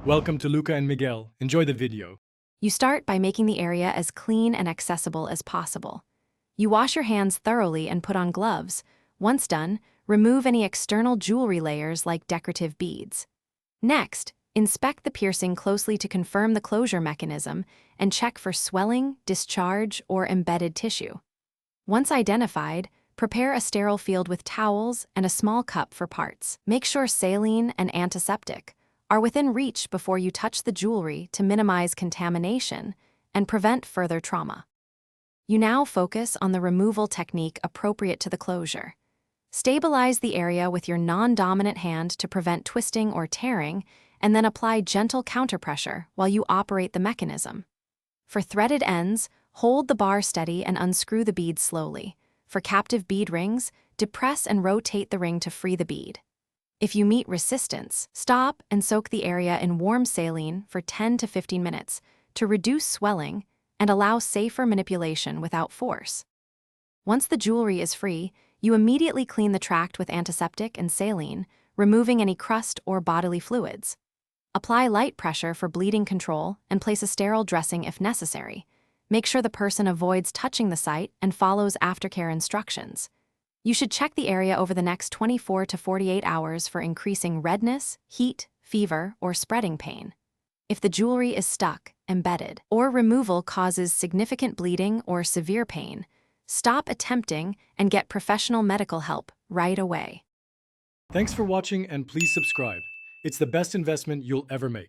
Welcome to Luca and Miguel. Enjoy the video. You start by making the area as clean and accessible as possible. You wash your hands thoroughly and put on gloves. Once done, remove any external jewelry layers like decorative beads. Next, inspect the piercing closely to confirm the closure mechanism and check for swelling, discharge, or embedded tissue. Once identified, prepare a sterile field with towels and a small cup for parts. Make sure saline and antiseptic are within reach before you touch the jewelry to minimize contamination and prevent further trauma. You now focus on the removal technique appropriate to the closure. Stabilize the area with your non-dominant hand to prevent twisting or tearing, and then apply gentle counterpressure while you operate the mechanism. For threaded ends, hold the bar steady and unscrew the bead slowly. For captive bead rings, depress and rotate the ring to free the bead. If you meet resistance, stop and soak the area in warm saline for 10 to 15 minutes to reduce swelling and allow safer manipulation without force. Once the jewelry is free, you immediately clean the tract with antiseptic and saline, removing any crust or bodily fluids. Apply light pressure for bleeding control and place a sterile dressing if necessary. Make sure the person avoids touching the site and follows aftercare instructions. You should check the area over the next 24 to 48 hours for increasing redness, heat, fever, or spreading pain. If the jewelry is stuck, embedded, or removal causes significant bleeding or severe pain, stop attempting and get professional medical help right away. Thanks for watching and please subscribe. It's the best investment you'll ever make.